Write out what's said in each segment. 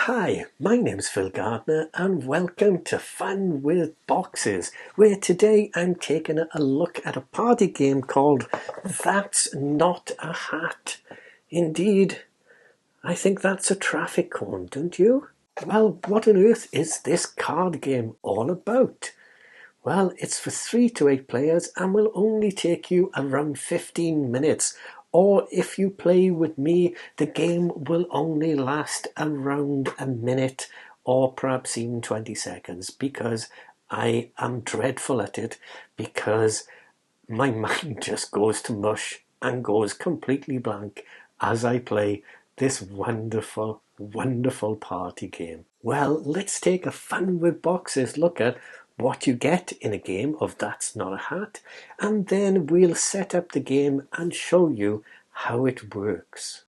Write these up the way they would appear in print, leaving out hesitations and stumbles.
Hi, my name's Phil Gardner and welcome to Fun with Boxes, where today I'm taking a look at a party game called That's Not a Hat. Indeed, I think that's a traffic cone, don't you? Well, what on earth is this card game all about? Well, it's for 3 to 8 players and will only take you around 15 minutes. Or if you play with me, the game will only last around a minute or perhaps even 20 seconds because I am dreadful at it, because my mind just goes to mush and goes completely blank as I play this wonderful, wonderful party game. Well, let's take a Fun with Boxes look at what you get in a game of That's Not a Hat, and then we'll set up the game and show you how it works.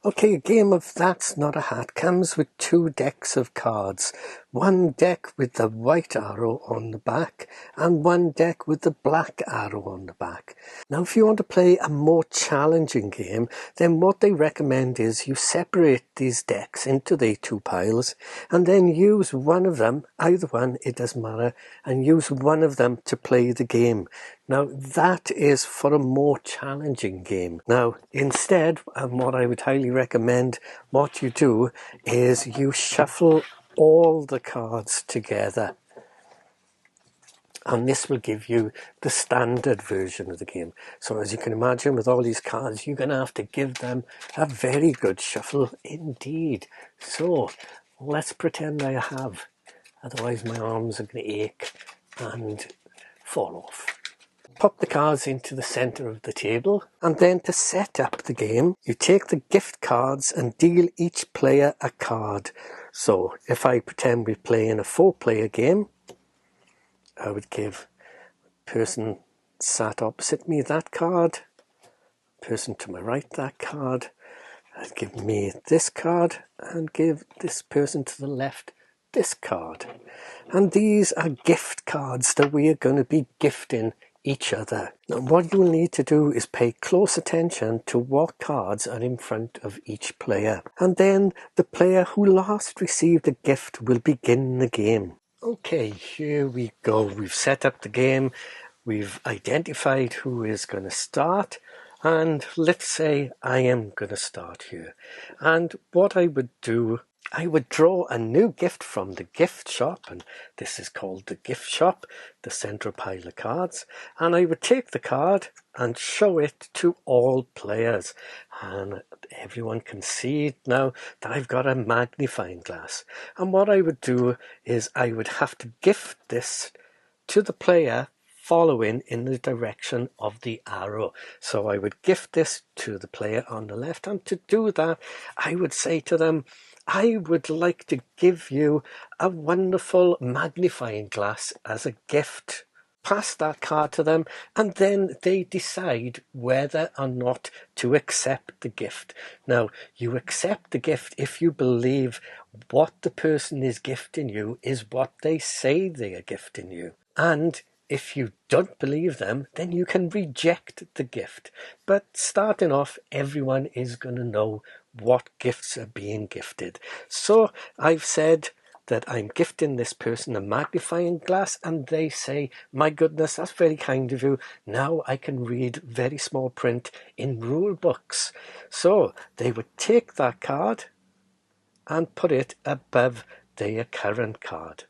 Okay, a game of That's Not a Hat comes with 2 decks of cards. One deck with the white arrow on the back and one deck with the black arrow on the back. Now, if you want to play a more challenging game, then what they recommend is you separate these decks into the 2 piles and then use one of them, either one, it doesn't matter, and use one of them to play the game. Now, that is for a more challenging game. Now, instead, and what I would highly recommend what you do is you shuffle all the cards together. And this will give you the standard version of the game. So as you can imagine, with all these cards, you're going to have to give them a very good shuffle indeed. So let's pretend I have. Otherwise my arms are going to ache and fall off. Pop the cards into the centre of the table, and then to set up the game, you take the gift cards and deal each player a card. So if I pretend we're playing a 4-player game, I would give the person sat opposite me that card, person to my right that card, I'd give me this card and give this person to the left this card. And these are gift cards that we are going to be gifting each other. Now, what you will need to do is pay close attention to what cards are in front of each player. And then the player who last received a gift will begin the game. Okay, here we go. We've set up the game. We've identified who is going to start. And let's say I am going to start here. And what I would do, I would draw a new gift from the gift shop, and this is called the gift shop, the central pile of cards, and I would take the card and show it to all players, and everyone can see now that I've got a magnifying glass. And what I would do is I would have to gift this to the player following in the direction of the arrow. So I would gift this to the player on the left, and to do that I would say to them, I would like to give you a wonderful magnifying glass as a gift. Pass that card to them, and then they decide whether or not to accept the gift. Now, you accept the gift if you believe what the person is gifting you is what they say they are gifting you. And if you don't believe them, then you can reject the gift. But starting off, everyone is going to know what gifts are being gifted. So I've said that I'm gifting this person a magnifying glass, and they say, my goodness, that's very kind of you. Now I can read very small print in rule books. So they would take that card and put it above their current card.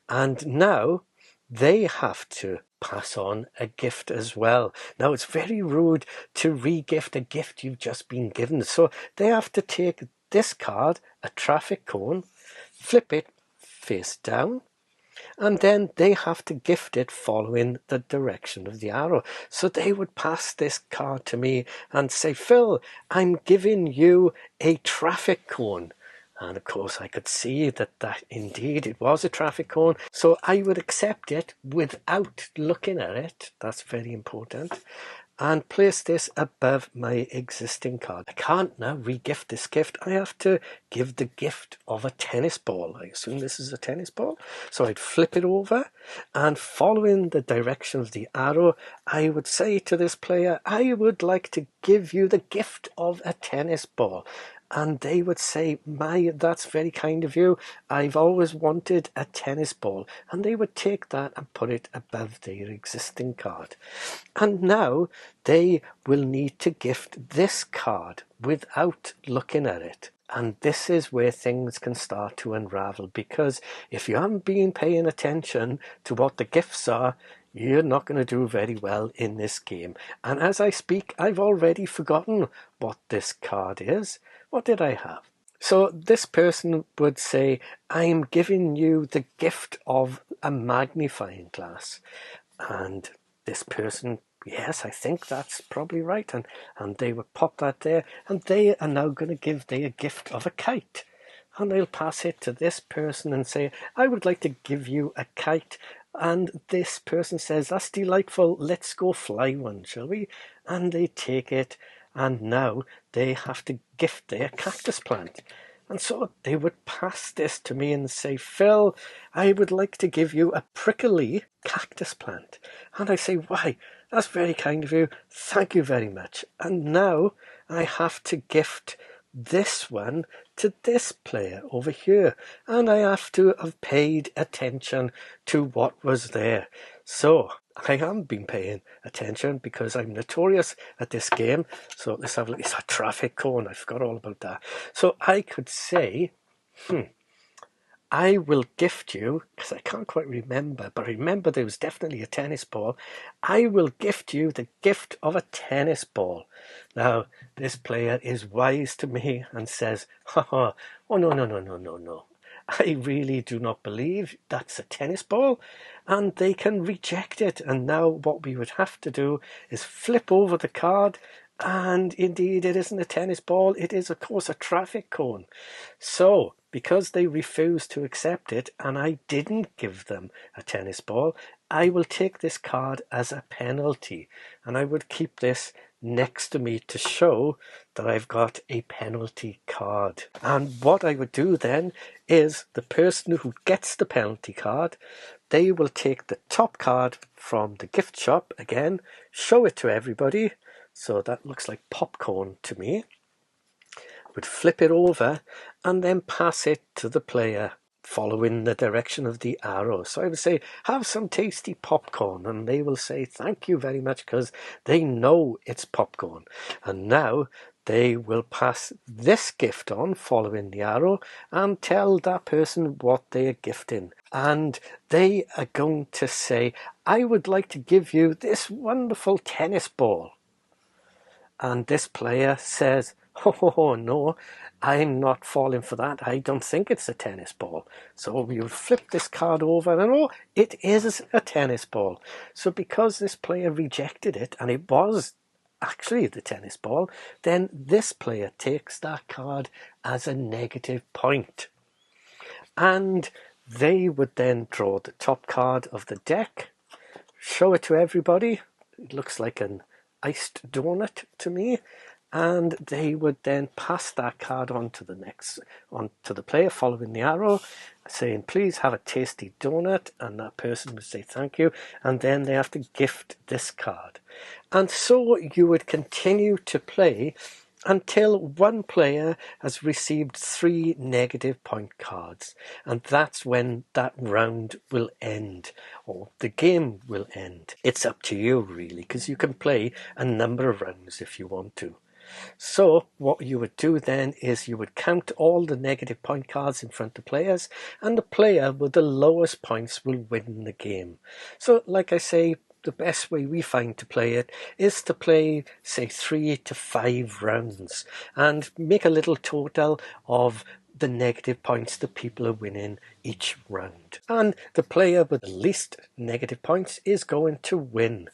And now they have to pass on a gift as well. Now, it's very rude to re-gift a gift you've just been given. So they have to take this card, a traffic cone, flip it face down, and then they have to gift it following the direction of the arrow. So they would pass this card to me and say, Phil, I'm giving you a traffic cone. And of course I could see that indeed it was a traffic cone. So I would accept it without looking at it. That's very important. and place this above my existing card. I can't now re-gift this gift. I have to give the gift of a tennis ball. I assume this is a tennis ball. So I'd flip it over, and following the direction of the arrow, I would say to this player, I would like to give you the gift of a tennis ball. And they would say, that's very kind of you. I've always wanted a tennis ball. And they would take that and put it above their existing card. And now they will need to gift this card without looking at it. And this is where things can start to unravel, because if you haven't been paying attention to what the gifts are, you're not going to do very well in this game. And as I speak, I've already forgotten what this card is. What did I have? So this person would say, I'm giving you the gift of a magnifying glass. And this person, yes, I think that's probably right. And they would pop that there. And they are now going to give their gift of a kite. And they'll pass it to this person and say, I would like to give you a kite. And this person says, that's delightful. Let's go fly one, shall we? And they take it. And now they have to gift their cactus plant. And so they would pass this to me and say, Phil, I would like to give you a prickly cactus plant. And I say, why? That's very kind of you. Thank you very much. And now I have to gift this one to this player over here. And I have to have paid attention to what was there. So I haven't been paying attention because I'm notorious at this game. So let's have a look. It's a traffic cone. I forgot all about that. So I could say, I will gift you, because I can't quite remember, but I remember there was definitely a tennis ball. I will gift you the gift of a tennis ball. Now, this player is wise to me and says, oh, no. I really do not believe that's a tennis ball, and they can reject it. And now what we would have to do is flip over the card, and indeed it isn't a tennis ball, it is of course a traffic cone. So because they refused to accept it and I didn't give them a tennis ball, I will take this card as a penalty, and I would keep this next to me to show that I've got a penalty card. And what I would do then is the person who gets the penalty card, they will take the top card from the gift shop again, show it to everybody. So that looks like popcorn to me. Would flip it over and then pass it to the player following the direction of the arrow. So I would say, have some tasty popcorn, and they will say thank you very much because they know it's popcorn. And now they will pass this gift on following the arrow and tell that person what they are gifting. And they are going to say, I would like to give you this wonderful tennis ball. And this player says, oh no, I'm not falling for that. I don't think it's a tennis ball. So we will flip this card over and oh, it is a tennis ball. So because this player rejected it and it was actually the tennis ball, then this player takes that card as a negative point. And they would then draw the top card of the deck, show it to everybody. It looks like an iced donut to me, and they would then pass that card on to the player following the arrow, saying please have a tasty donut, and that person would say thank you, and then they have to gift this card. And so you would continue to play until one player has received 3 negative point cards, and that's when that round will end, or the game will end. It's up to you really, because you can play a number of rounds if you want to. So what you would do then is you would count all the negative point cards in front of players, and the player with the lowest points will win the game. So like I say, the best way we find to play it is to play, say, 3 to 5 rounds and make a little total of the negative points that people are winning each round. And the player with the least negative points is going to win.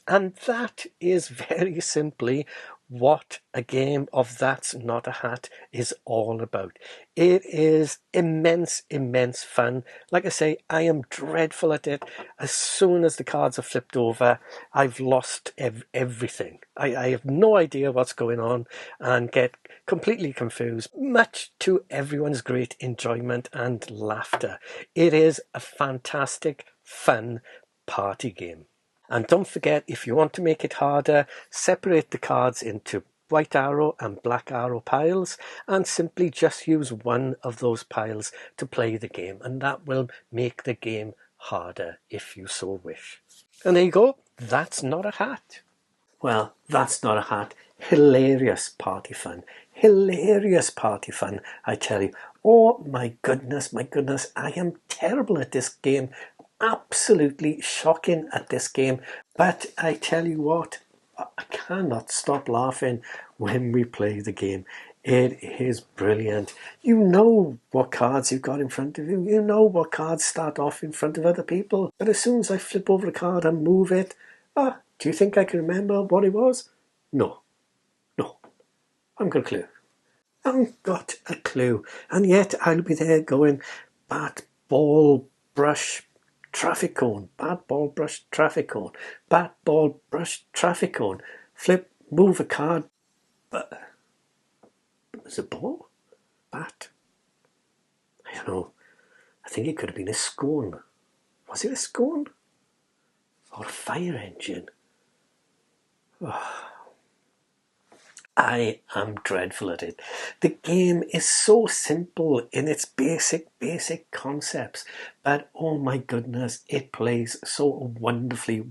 And that is very simply what a game of That's Not a Hat is all about. It is immense, immense fun. Like I say, I am dreadful at it. As soon as the cards are flipped over, I've lost everything. I have no idea what's going on and get completely confused, much to everyone's great enjoyment and laughter. It is a fantastic, fun party game. And don't forget, if you want to make it harder, separate the cards into white arrow and black arrow piles and simply just use one of those piles to play the game, and that will make the game harder if you so wish. And there you go, That's Not a Hat. Well, That's Not a Hat. Hilarious party fun. Hilarious party fun, I tell you. Oh my goodness, I am terrible at this game. Absolutely shocking at this game. But I tell you what, I cannot stop laughing when we play the game. It is brilliant. You know what cards you've got in front of you. You know what cards start off in front of other people. But as soon as I flip over a card and move it, do you think I can remember what it was? No. I haven't got a clue. I haven't got a clue. And yet I'll be there going, bat, ball, brush, traffic cone, bat, ball, brush, traffic cone, bat, ball, brush, traffic cone, flip, move a card. But was it ball? Bat? I don't know. I think it could have been a scone. Was it a scone? Or a fire engine? I am dreadful at it. The game is so simple in its basic concepts, but oh my goodness, it plays so wonderfully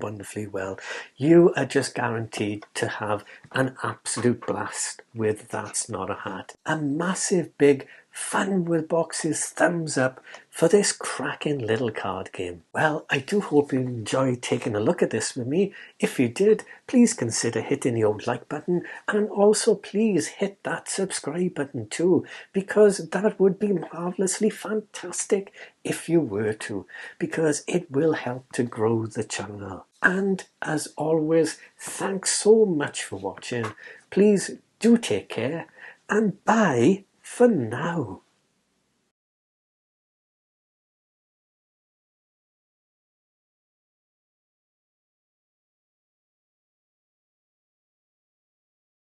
well. You are just guaranteed to have an absolute blast with That's Not a Hat. A massive big Fun with Boxes thumbs up for this cracking little card game. Well, I do hope you enjoyed taking a look at this with me. If you did, please consider hitting the old like button, and also please hit that subscribe button too, because that would be marvelously fantastic if you were to, because it will help to grow the channel. And as always, thanks so much for watching. Please do take care, and bye for now.